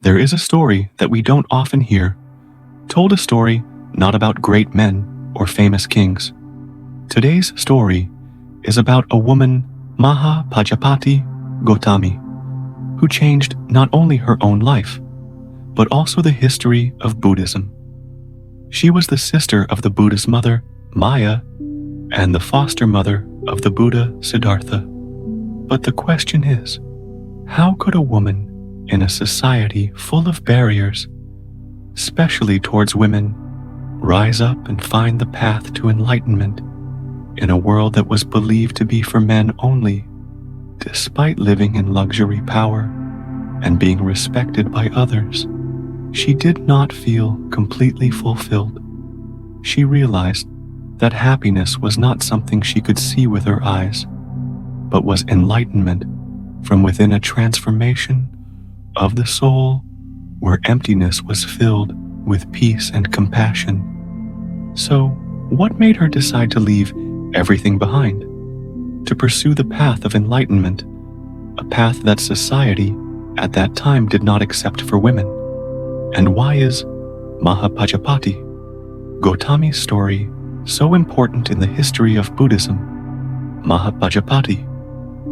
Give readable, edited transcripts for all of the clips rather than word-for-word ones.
There is a story that we don't often hear, told a story not about great men or famous kings. Today's story is about a woman, Maha Pajapati Gotami, who changed not only her own life, but also the history of Buddhism. She was the sister of the Buddha's mother, Maya, and the foster mother of the Buddha, Siddhartha. But the question is, how could a woman in a society full of barriers, especially towards women, rise up and find the path to enlightenment in a world that was believed to be for men only, despite living in luxury, power, and being respected by others? She did not feel completely fulfilled. She realized that happiness was not something she could see with her eyes, but was enlightenment from within, a transformation of the soul where emptiness was filled with peace and compassion. So, what made her decide to leave everything behind, to pursue the path of enlightenment, a path that society at that time did not accept for women? And why is Maha Pajapati Gotami's story so important in the history of Buddhism? Maha Pajapati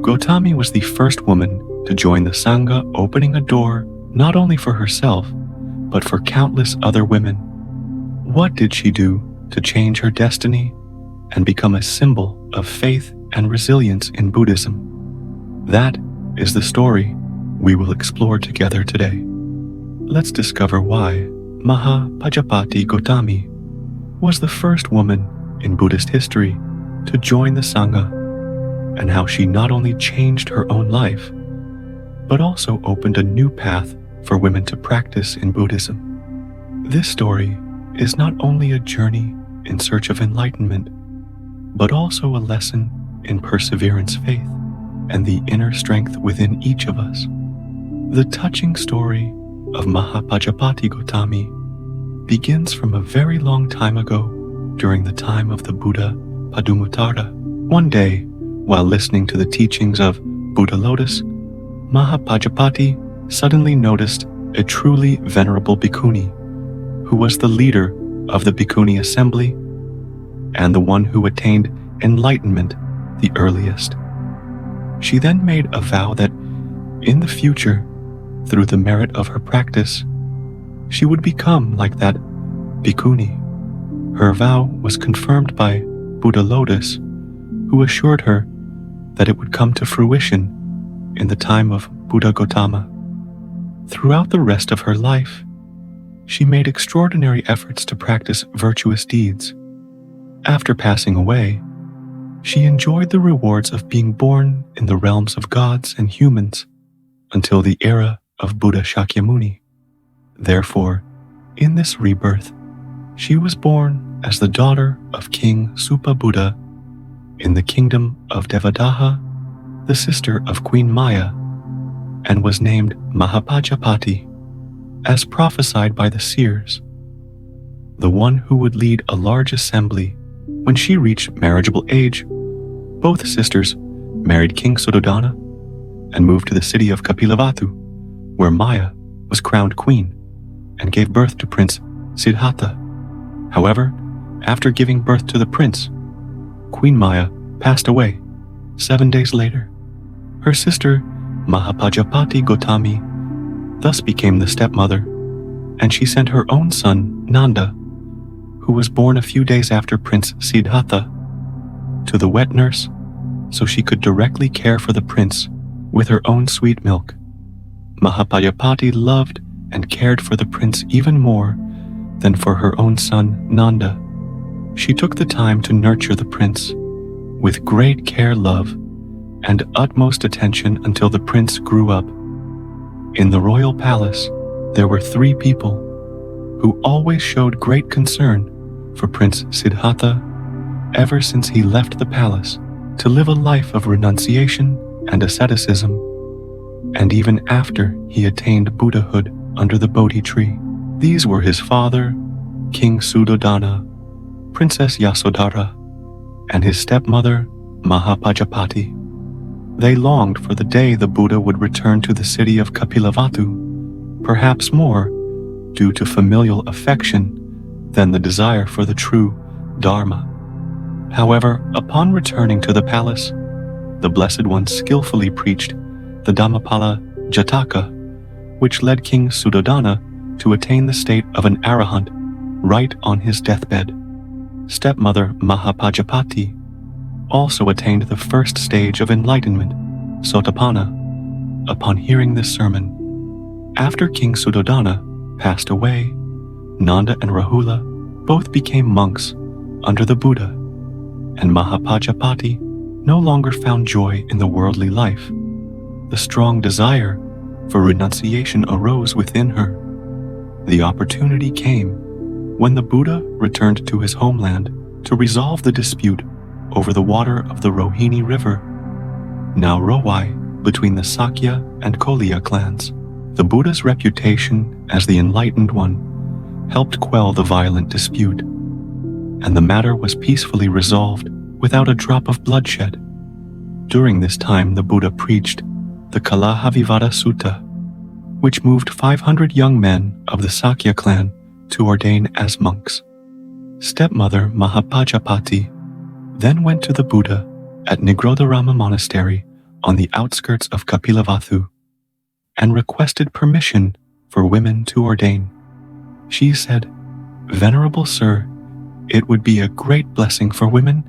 Gotami was the first woman to join the Sangha, opening a door not only for herself, but for countless other women. What did she do to change her destiny and become a symbol of faith and resilience in Buddhism? That is the story we will explore together today. Let's discover why Maha Pajapati Gotami was the first woman in Buddhist history to join the Sangha, and how she not only changed her own life, but also opened a new path for women to practice in Buddhism. This story is not only a journey in search of enlightenment, but also a lesson in perseverance, faith, and the inner strength within each of us. The touching story of Maha Pajapati Gotami begins from a very long time ago, during the time of the Buddha Padumuttara. One day, while listening to the teachings of Buddha Lotus, Maha Pajapati suddenly noticed a truly venerable bhikkhuni, who was the leader of the bhikkhuni assembly and the one who attained enlightenment the earliest. She then made a vow that in the future, through the merit of her practice, she would become like that bhikkhuni. Her vow was confirmed by Buddha Lotus, who assured her that it would come to fruition in the time of Buddha Gautama. Throughout the rest of her life, she made extraordinary efforts to practice virtuous deeds. After passing away, she enjoyed the rewards of being born in the realms of gods and humans until the era of Buddha Shakyamuni. Therefore, in this rebirth, she was born as the daughter of King Supa Buddha in the kingdom of Devadaha, the sister of Queen Maya, and was named Maha Pajapati, as prophesied by the seers, the one who would lead a large assembly. When she reached marriageable age, both sisters married King Suddhodana and moved to the city of Kapilavatthu, where Maya was crowned queen and gave birth to Prince Siddhartha. However, after giving birth to the prince, Queen Maya passed away 7 days later. Her sister, Maha Pajapati Gotami, thus became the stepmother, and she sent her own son, Nanda, who was born a few days after Prince Siddhartha, to the wet nurse so she could directly care for the prince with her own sweet milk. Maha Pajapati loved and cared for the prince even more than for her own son, Nanda. She took the time to nurture the prince with great care, love, and utmost attention until the prince grew up. In the royal palace, there were 3 people who always showed great concern for Prince Siddhartha ever since he left the palace to live a life of renunciation and asceticism, and even after he attained Buddhahood under the Bodhi tree. These were his father, King Suddhodana, Princess Yasodhara, and his stepmother, Maha Pajapati. They longed for the day the Buddha would return to the city of Kapilavatthu, perhaps more due to familial affection than the desire for the true Dharma. However, upon returning to the palace, the Blessed One skillfully preached the Dhammapala Jataka, which led King Suddhodana to attain the state of an arahant right on his deathbed. Stepmother Maha Pajapati also attained the first stage of enlightenment, Sotapanna, upon hearing this sermon. After King Suddhodana passed away, Nanda and Rahula both became monks under the Buddha, and Maha Pajapati no longer found joy in the worldly life. The strong desire for renunciation arose within her. The opportunity came when the Buddha returned to his homeland to resolve the dispute over the water of the Rohini River, now Rowai, between the Sakya and Koliya clans. The Buddha's reputation as the Enlightened One helped quell the violent dispute, and the matter was peacefully resolved without a drop of bloodshed. During this time, the Buddha preached the Kalahavivada Sutta, which moved 500 young men of the Sakya clan to ordain as monks. Stepmother Maha Pajapati then went to the Buddha at Nigrodharama Monastery on the outskirts of Kapilavatthu and requested permission for women to ordain. She said, "Venerable Sir, it would be a great blessing for women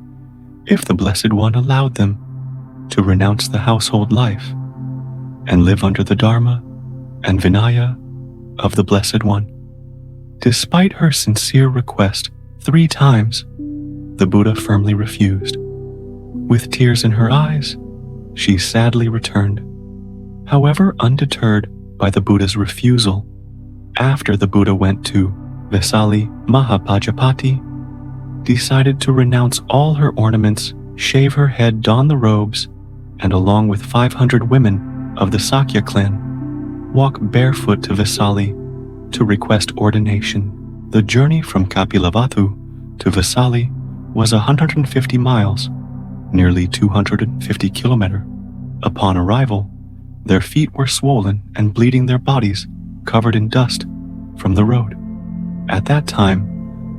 if the Blessed One allowed them to renounce the household life and live under the Dharma and Vinaya of the Blessed One." Despite her sincere request 3 times, the Buddha firmly refused. With tears in her eyes, she sadly returned. However, undeterred by the Buddha's refusal, after the Buddha went to Vesali, Maha Pajapati decided to renounce all her ornaments, shave her head, don the robes, and along with 500 women of the Sakya clan, walk barefoot to Vesali to request ordination. The journey from Kapilavatthu to Vesali was 150 miles, nearly 250 kilometers. Upon arrival, their feet were swollen and bleeding, their bodies covered in dust from the road. At that time,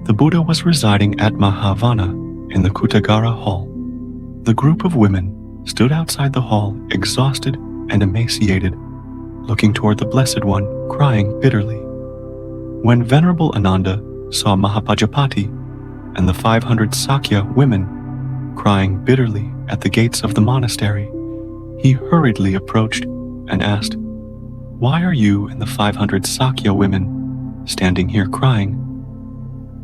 the Buddha was residing at Mahavana in the Kutagara hall. The group of women stood outside the hall, exhausted and emaciated, looking toward the Blessed One, crying bitterly. When Venerable Ananda saw Mahapajapati and the 500 Sakya women crying bitterly at the gates of the monastery, he hurriedly approached and asked, "Why are you and the 500 Sakya women standing here crying?"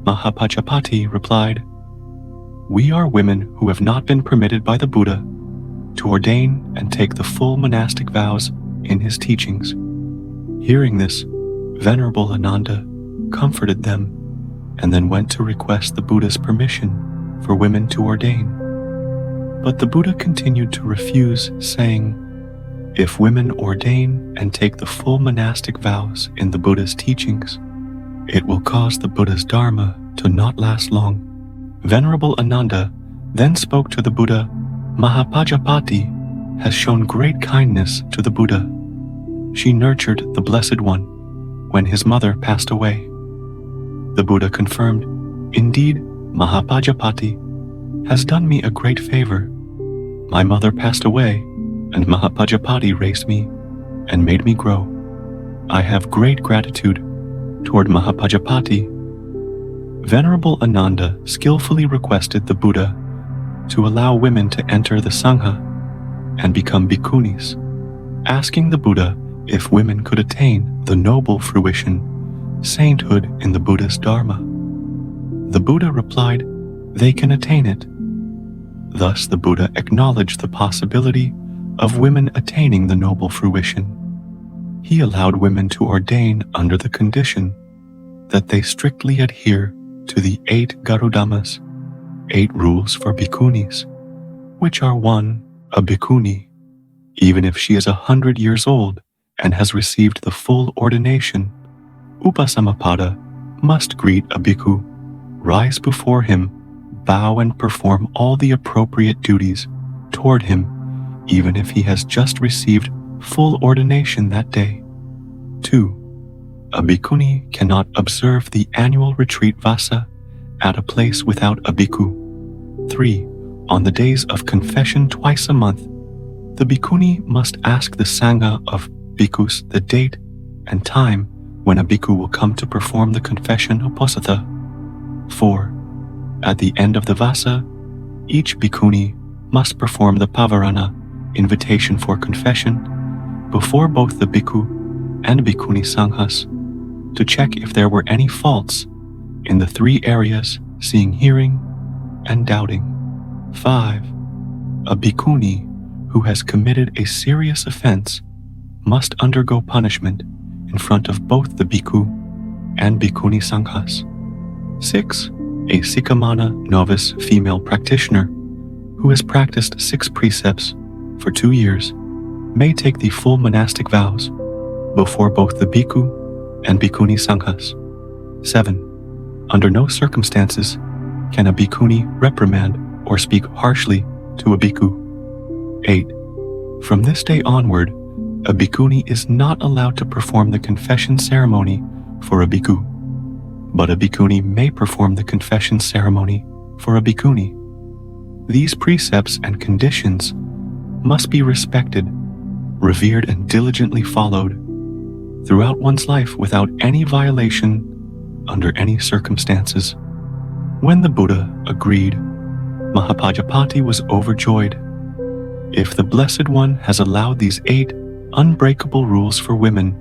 Mahapajapati replied, "We are women who have not been permitted by the Buddha to ordain and take the full monastic vows in his teachings." Hearing this, Venerable Ananda comforted them and then went to request the Buddha's permission for women to ordain. But the Buddha continued to refuse, saying, "If women ordain and take the full monastic vows in the Buddha's teachings, it will cause the Buddha's Dharma to not last long." Venerable Ananda then spoke to the Buddha, "Mahapajapati has shown great kindness to the Buddha. She nurtured the Blessed One when his mother passed away." The Buddha confirmed, "Indeed, Mahapajapati has done me a great favor. My mother passed away, and Mahapajapati raised me and made me grow. I have great gratitude toward Mahapajapati." Venerable Ananda skillfully requested the Buddha to allow women to enter the Sangha and become bhikkhunis, asking the Buddha if women could attain the noble fruition, sainthood in the Buddha's Dharma. The Buddha replied, "They can attain it." Thus the Buddha acknowledged the possibility of women attaining the noble fruition. He allowed women to ordain under the condition that they strictly adhere to the 8 Garudamas, 8 rules for bhikkhunis, which are 1. A bhikkhuni, even if she is 100 years old and has received the full ordination, Upasamapada, must greet a bhikkhu, rise before him, bow and perform all the appropriate duties toward him, even if he has just received full ordination that day. 2. A bhikkhuni cannot observe the annual retreat vasa at a place without a bhikkhu. 3. On the days of confession twice a month, the bhikkhuni must ask the sangha of bhikkhus the date and time when a bhikkhu will come to perform the confession uposatha. 4. At the end of the vasa, each bhikkhuni must perform the pavarana, invitation for confession, before both the bhikkhu and bhikkhuni sanghas to check if there were any faults in the 3 areas: seeing, hearing, and doubting. 5. A bhikkhuni who has committed a serious offense must undergo punishment in front of both the bhikkhu and bhikkhuni sanghas. 6. A Sikhamana novice female practitioner who has practiced 6 precepts for 2 years may take the full monastic vows before both the bhikkhu and bhikkhuni sanghas. 7. Under no circumstances can a bhikkhuni reprimand or speak harshly to a bhikkhu. 8. From this day onward, a bhikkhuni is not allowed to perform the confession ceremony for a bhikkhu, but a bhikkhuni may perform the confession ceremony for a bhikkhuni. These precepts and conditions must be respected, revered, and diligently followed throughout one's life without any violation under any circumstances. When the Buddha agreed, Maha Pajapati was overjoyed. If the Blessed One has allowed these 8 unbreakable rules for women,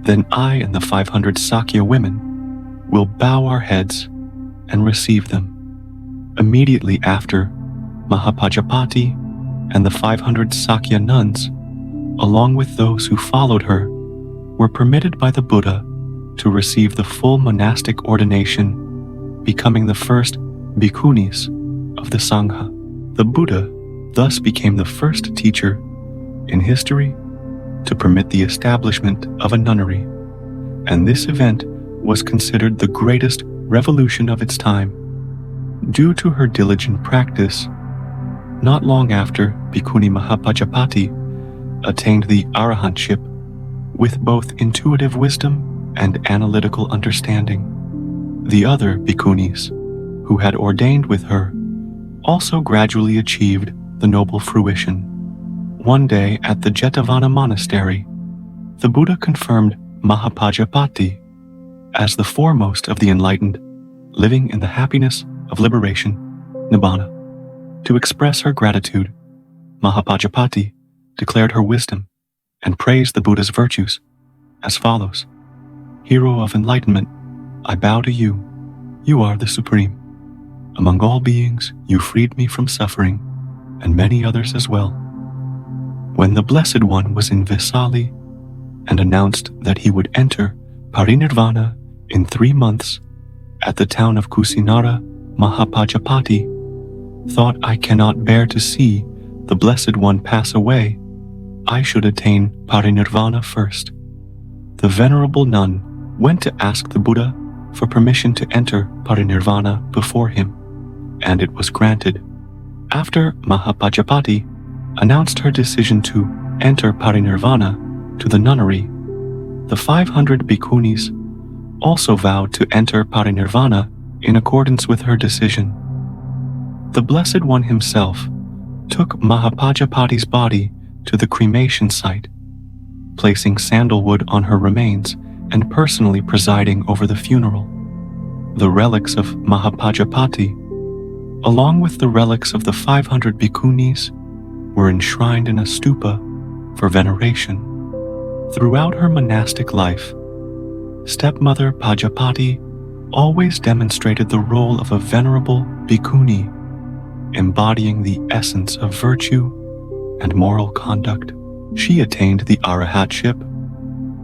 then I and the 500 Sakya women will bow our heads and receive them. Immediately after, Maha Pajapati and the 500 Sakya nuns, along with those who followed her, were permitted by the Buddha to receive the full monastic ordination, becoming the first bhikkhunis of the Sangha. The Buddha thus became the first teacher in history to permit the establishment of a nunnery, and this event was considered the greatest revolution of its time. Due to her diligent practice, not long after Bhikkhuni Maha Pajapati attained the arahantship with both intuitive wisdom and analytical understanding. The other bhikkhunis who had ordained with her also gradually achieved the noble fruition. One day at the Jetavana monastery, the Buddha confirmed Maha Pajapati as the foremost of the enlightened, living in the happiness of liberation, nibbana. To express her gratitude, Maha Pajapati declared her wisdom and praised the Buddha's virtues as follows: Hero of enlightenment, I bow to you. You are the supreme. Among all beings, you freed me from suffering, and many others as well. When the Blessed One was in Vesali and announced that he would enter parinirvana in 3 months at the town of Kusinara, Maha Pajapati thought, I cannot bear to see the Blessed One pass away. I should attain parinirvana first. The venerable nun went to ask the Buddha for permission to enter parinirvana before him, and it was granted. After Maha Pajapati announced her decision to enter parinirvana to the nunnery, the 500 bhikkhunis also vowed to enter parinirvana in accordance with her decision. The Blessed One himself took Maha Pajapati's body to the cremation site, placing sandalwood on her remains and personally presiding over the funeral. The relics of Maha Pajapati, along with the relics of the 500 bhikkhunis, were enshrined in a stupa for veneration. Throughout her monastic life, stepmother Pajapati always demonstrated the role of a venerable bhikkhuni, embodying the essence of virtue and moral conduct. She attained the arahatship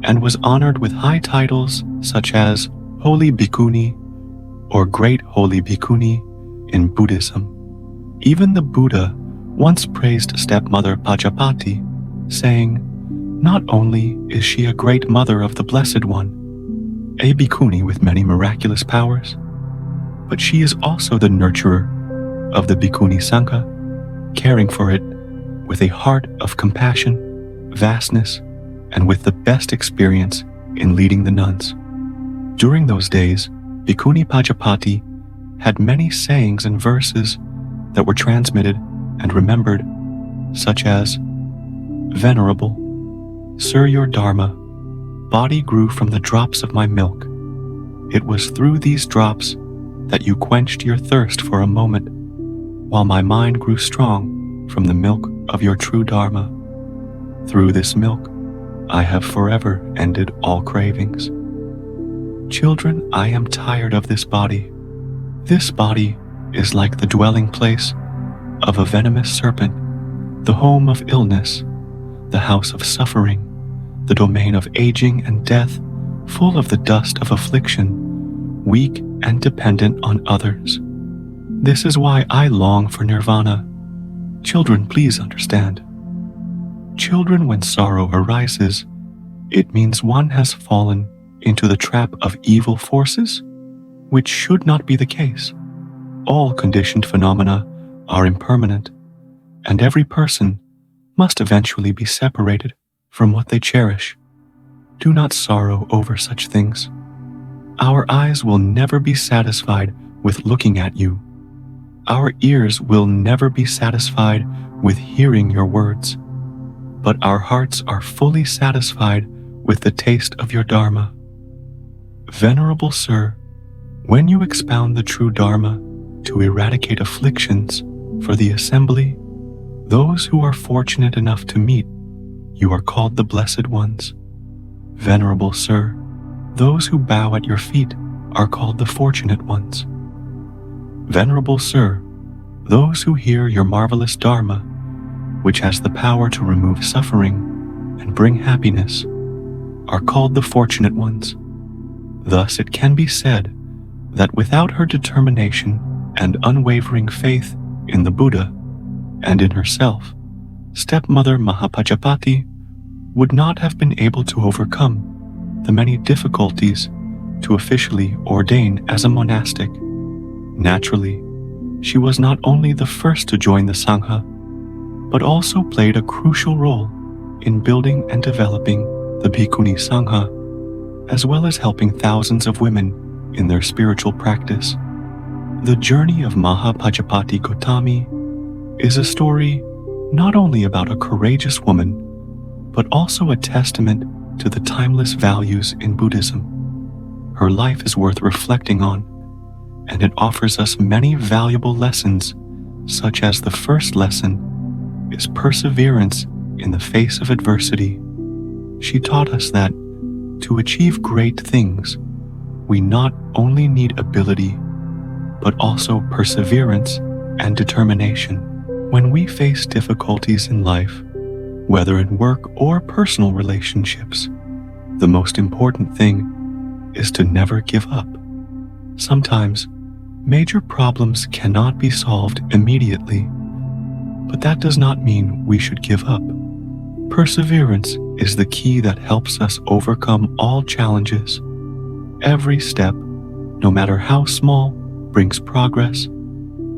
and was honored with high titles such as Holy Bhikkhuni or Great Holy Bhikkhuni in Buddhism. Even the Buddha once praised stepmother Pajapati, saying, "Not only is she a great mother of the Blessed One, a bhikkhuni with many miraculous powers, but she is also the nurturer of the bhikkhuni sangha, caring for it with a heart of compassion, vastness, and with the best experience in leading the nuns. During those days, Bhikkhuni Pajapati had many sayings and verses that were transmitted and remembered, such as, "Venerable, Sir, your Dharma, body grew from the drops of my milk. It was through these drops that you quenched your thirst for a moment, while my mind grew strong from the milk of your true Dharma. Through this milk, I have forever ended all cravings. Children, I am tired of this body. This body is like the dwelling place of a venomous serpent, the home of illness, the house of suffering, the domain of aging and death, full of the dust of affliction, weak and dependent on others. This is why I long for nirvana. Children, please understand. Children, when sorrow arises, it means one has fallen into the trap of evil forces, which should not be the case. All conditioned phenomena are impermanent, and every person must eventually be separated from what they cherish. Do not sorrow over such things. Our eyes will never be satisfied with looking at you. Our ears will never be satisfied with hearing your words, but our hearts are fully satisfied with the taste of your Dharma. Venerable Sir, when you expound the true Dharma to eradicate afflictions for the assembly, those who are fortunate enough to meet, you are called the Blessed Ones. Venerable Sir, those who bow at your feet are called the Fortunate Ones. Venerable Sir, those who hear your marvelous Dharma, which has the power to remove suffering and bring happiness, are called the Fortunate Ones. Thus it can be said that without her determination and unwavering faith in the Buddha and in herself, stepmother Maha Pajapati would not have been able to overcome the many difficulties to officially ordain as a monastic. Naturally, she was not only the first to join the Sangha, but also played a crucial role in building and developing the Bhikkhuni Sangha, as well as helping thousands of women in their spiritual practice. The journey of Maha Pajapati Gotami is a story not only about a courageous woman, but also a testament to the timeless values in Buddhism. Her life is worth reflecting on, and it offers us many valuable lessons, such as the first lesson is perseverance in the face of adversity. She taught us that to achieve great things, we not only need ability, but also perseverance and determination. When we face difficulties in life, whether in work or personal relationships, the most important thing is to never give up. Sometimes, major problems cannot be solved immediately, but that does not mean we should give up. Perseverance is the key that helps us overcome all challenges. Every step, no matter how small, brings progress,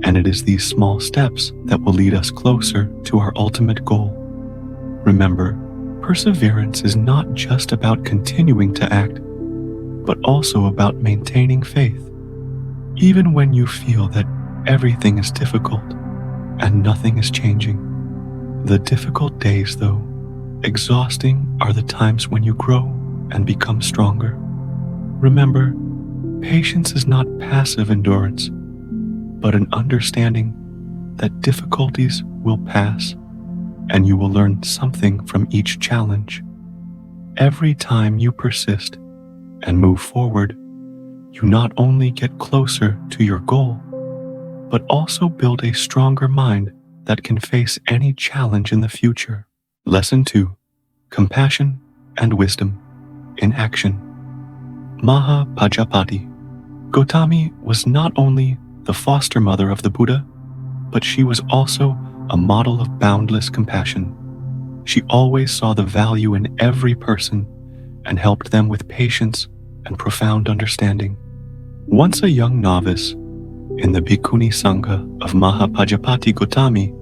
and it is these small steps that will lead us closer to our ultimate goal. Remember, perseverance is not just about continuing to act, but also about maintaining faith. Even when you feel that everything is difficult and nothing is changing. The difficult days, though, exhausting, are the times when you grow and become stronger. Remember, patience is not passive endurance, but an understanding that difficulties will pass and you will learn something from each challenge. Every time you persist and move forward, you not only get closer to your goal, but also build a stronger mind that can face any challenge in the future. Lesson 2. Compassion and Wisdom in Action. Maha Pajapati Gotami was not only the foster mother of the Buddha, but she was also a model of boundless compassion. She always saw the value in every person and helped them with patience and profound understanding. Once a young novice in the Bhikkhuni Sangha of Maha Pajapati Gotami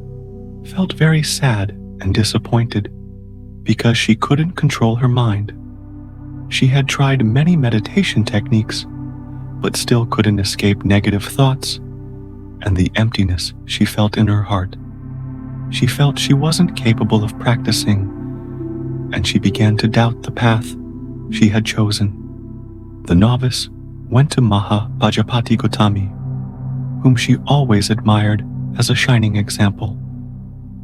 felt very sad and disappointed because she couldn't control her mind. She had tried many meditation techniques, but still couldn't escape negative thoughts and the emptiness she felt in her heart. She felt she wasn't capable of practicing, and she began to doubt the path she had chosen. The novice went to Maha Pajapati Gotami, whom she always admired as a shining example.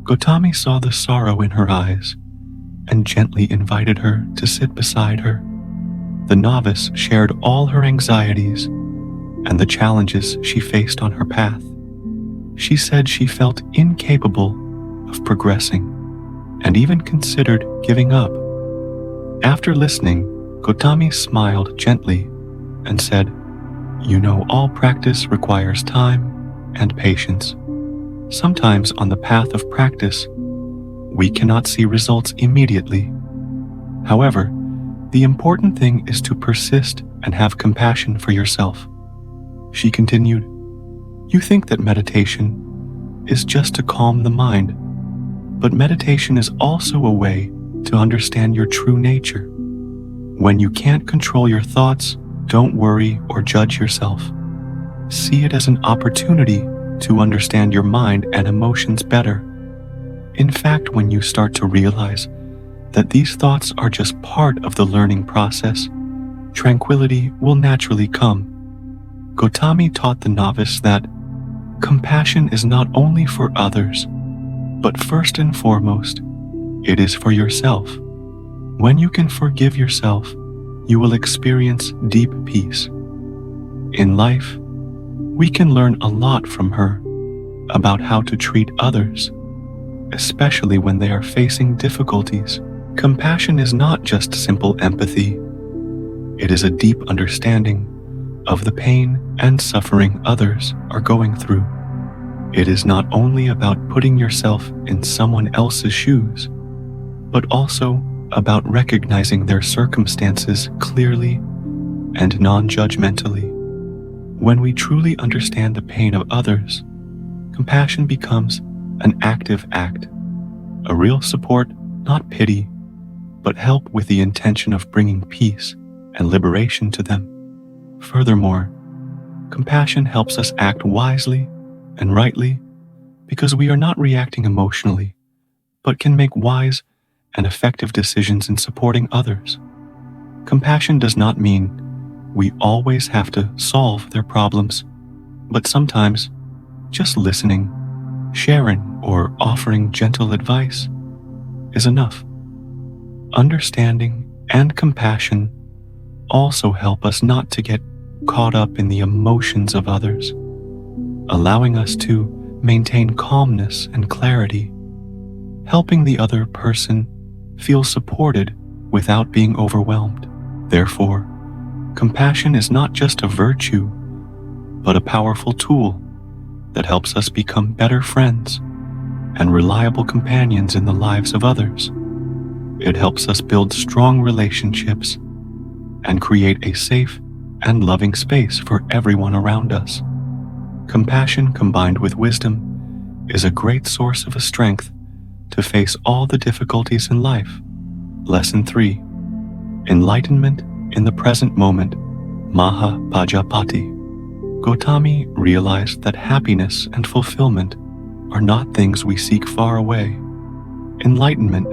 Gotami saw the sorrow in her eyes and gently invited her to sit beside her. The novice shared all her anxieties and the challenges she faced on her path. She said she felt incapable of progressing and even considered giving up. After listening, Gotami smiled gently and said, "You know, all practice requires time and patience. Sometimes on the path of practice, we cannot see results immediately. However, the important thing is to persist and have compassion for yourself." She continued, "You think that meditation is just to calm the mind, but meditation is also a way to understand your true nature. When you can't control your thoughts, don't worry or judge yourself. See it as an opportunity to understand your mind and emotions better. In fact, when you start to realize that these thoughts are just part of the learning process, tranquility will naturally come." Gotami taught the novice that compassion is not only for others, but first and foremost, it is for yourself. When you can forgive yourself, you will experience deep peace. In life, we can learn a lot from her about how to treat others, especially when they are facing difficulties. Compassion is not just simple empathy. It is a deep understanding of the pain and suffering others are going through. It is not only about putting yourself in someone else's shoes, but also about recognizing their circumstances clearly and non-judgmentally. When we truly understand the pain of others, compassion becomes an active act, a real support, not pity, but help with the intention of bringing peace and liberation to them. Furthermore, compassion helps us act wisely and rightly because we are not reacting emotionally, but can make wise and effective decisions in supporting others. Compassion does not mean we always have to solve their problems, but sometimes just listening, sharing, or offering gentle advice is enough. Understanding and compassion also help us not to get caught up in the emotions of others, allowing us to maintain calmness and clarity, helping the other person feel supported without being overwhelmed. Therefore, compassion is not just a virtue, but a powerful tool that helps us become better friends and reliable companions in the lives of others. It helps us build strong relationships and create a safe and loving space for everyone around us. Compassion combined with wisdom is a great source of strength to face all the difficulties in life. Lesson 3. Enlightenment in the present moment. Maha Pajapati Gotami realized that happiness and fulfillment are not things we seek far away. Enlightenment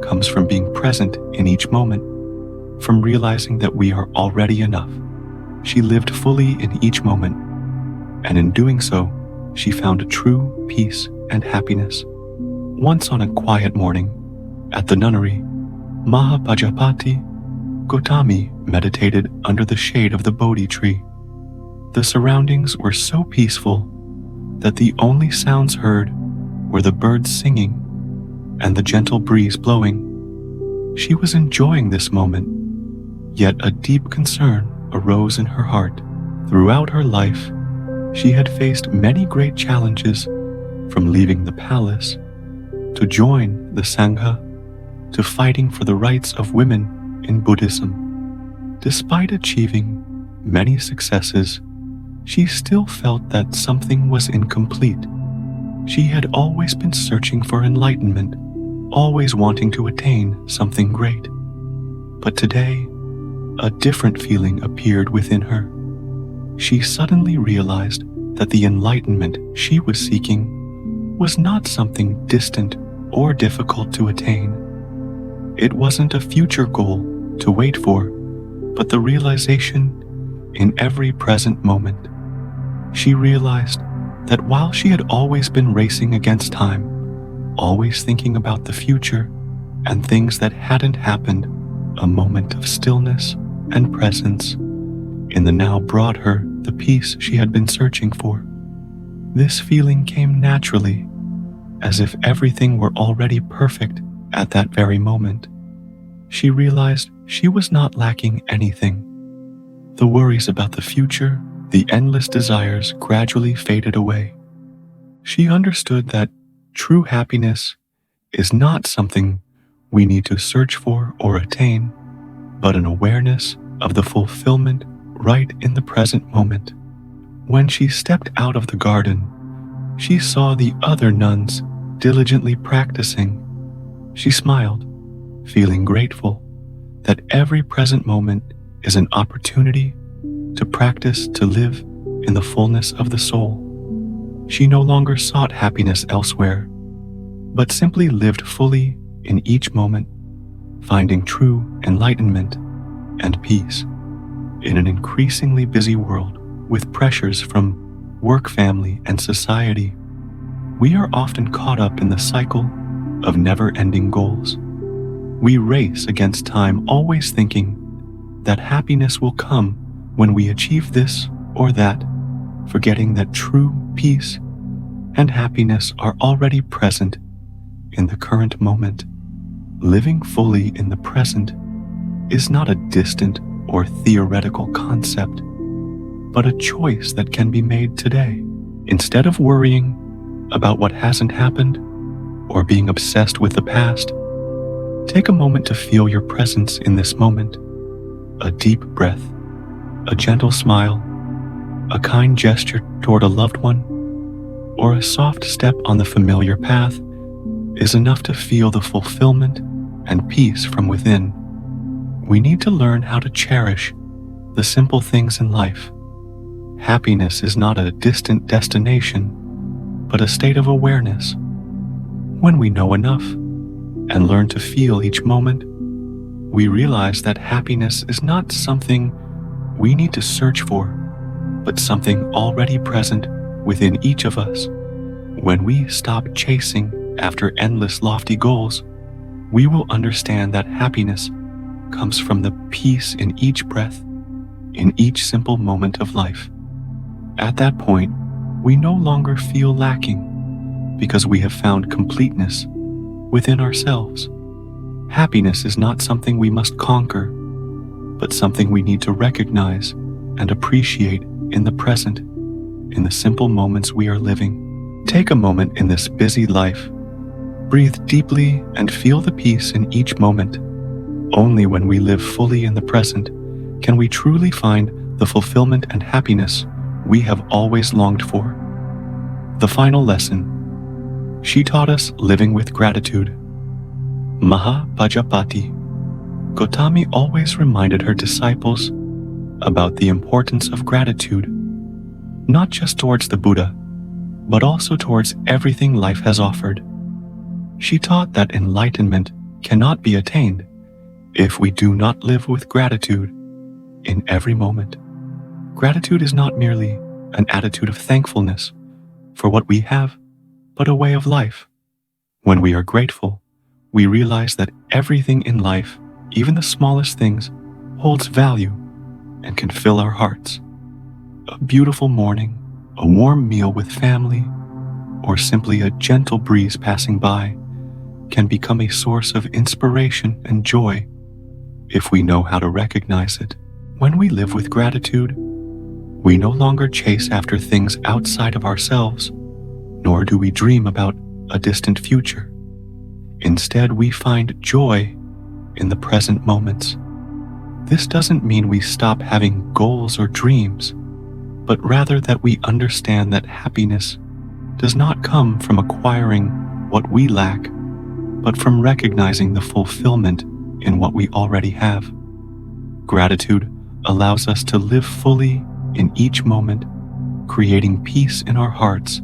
comes from being present in each moment, from realizing that we are already enough. She lived fully in each moment, and in doing so, she found true peace and happiness. Once on a quiet morning, at the nunnery, Maha Pajapati Gotami meditated under the shade of the Bodhi tree. The surroundings were so peaceful that the only sounds heard were the birds singing and the gentle breeze blowing. She was enjoying this moment, yet a deep concern arose in her heart. Throughout her life, she had faced many great challenges, from leaving the palace, to join the Sangha, to fighting for the rights of women in Buddhism. Despite achieving many successes, she still felt that something was incomplete. She had always been searching for enlightenment, always wanting to attain something great. But today, a different feeling appeared within her. She suddenly realized that the enlightenment she was seeking was not something distant or difficult to attain. It wasn't a future goal to wait for, but the realization in every present moment. She realized that while she had always been racing against time, always thinking about the future and things that hadn't happened, a moment of stillness and presence in the now brought her the peace she had been searching for. This feeling came naturally, as if everything were already perfect at that very moment. She realized she was not lacking anything. The worries about the future, the endless desires gradually faded away. She understood that true happiness is not something we need to search for or attain, but an awareness of the fulfillment right in the present moment. When she stepped out of the garden, she saw the other nuns diligently practicing. She smiled, feeling grateful that every present moment is an opportunity to practice to live in the fullness of the soul. She no longer sought happiness elsewhere, but simply lived fully in each moment, finding true enlightenment and peace. In an increasingly busy world with pressures from work, family, and society, we are often caught up in the cycle of never-ending goals. We race against time, always thinking that happiness will come when we achieve this or that, forgetting that true peace and happiness are already present in the current moment. Living fully in the present is not a distant or theoretical concept, but a choice that can be made today. Instead of worrying about what hasn't happened or being obsessed with the past, take a moment to feel your presence in this moment. A deep breath, a gentle smile, a kind gesture toward a loved one, or a soft step on the familiar path is enough to feel the fulfillment and peace from within. We need to learn how to cherish the simple things in life. Happiness is not a distant destination, but a state of awareness. When we know enough and learn to feel each moment, we realize that happiness is not something we need to search for, but something already present within each of us. When we stop chasing after endless lofty goals, we will understand that happiness comes from the peace in each breath, in each simple moment of life. At that point, we no longer feel lacking because we have found completeness within ourselves. Happiness is not something we must conquer, but something we need to recognize and appreciate in the present, in the simple moments we are living. Take a moment in this busy life. Breathe deeply and feel the peace in each moment. Only when we live fully in the present can we truly find the fulfillment and happiness we have always longed for. The final lesson. She taught us living with gratitude. Maha Pajapati Gotami always reminded her disciples about the importance of gratitude, not just towards the Buddha, but also towards everything life has offered. She taught that enlightenment cannot be attained if we do not live with gratitude in every moment. Gratitude is not merely an attitude of thankfulness for what we have, but a way of life. When we are grateful, we realize that everything in life, even the smallest things, holds value and can fill our hearts. A beautiful morning, a warm meal with family, or simply a gentle breeze passing by can become a source of inspiration and joy if we know how to recognize it. When we live with gratitude, we no longer chase after things outside of ourselves, nor do we dream about a distant future. Instead, we find joy in the present moments. This doesn't mean we stop having goals or dreams, but rather that we understand that happiness does not come from acquiring what we lack, but from recognizing the fulfillment in what we already have. Gratitude allows us to live fully in each moment, creating peace in our hearts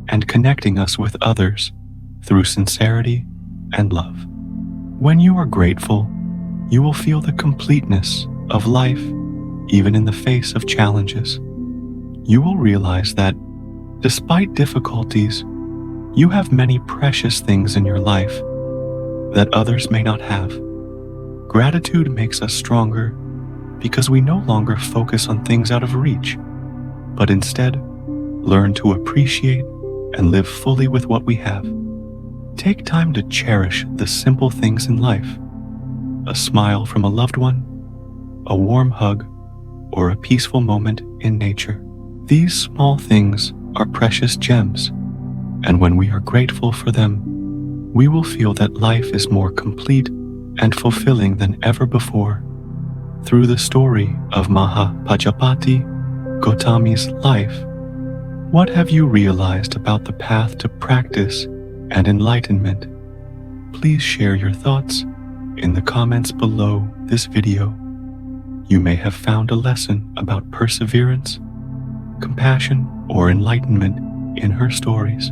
and connecting us with others through sincerity and love. When you are grateful, you will feel the completeness of life, even in the face of challenges. You will realize that, despite difficulties, you have many precious things in your life that others may not have. Gratitude makes us stronger because we no longer focus on things out of reach, but instead learn to appreciate and live fully with what we have. Take time to cherish the simple things in life: a smile from a loved one, a warm hug, or a peaceful moment in nature. These small things are precious gems, and when we are grateful for them, we will feel that life is more complete and fulfilling than ever before. Through the story of Maha Pajapati Gotami's life, what have you realized about the path to practice and enlightenment? Please share your thoughts in the comments below this video. You may have found a lesson about perseverance, compassion, or enlightenment in her stories.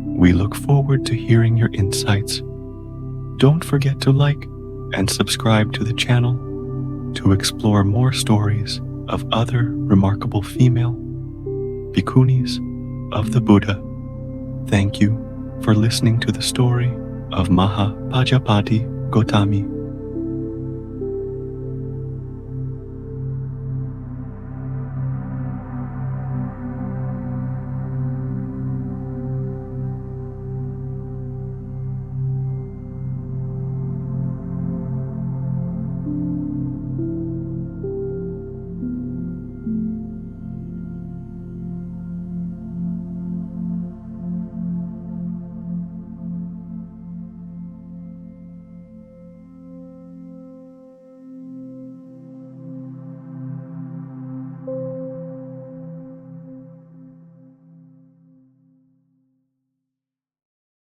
We look forward to hearing your insights. Don't forget to like and subscribe to the channel to explore more stories of other remarkable female bhikkhunis of the Buddha. Thank you for listening to the story of Maha Pajapati Gotami.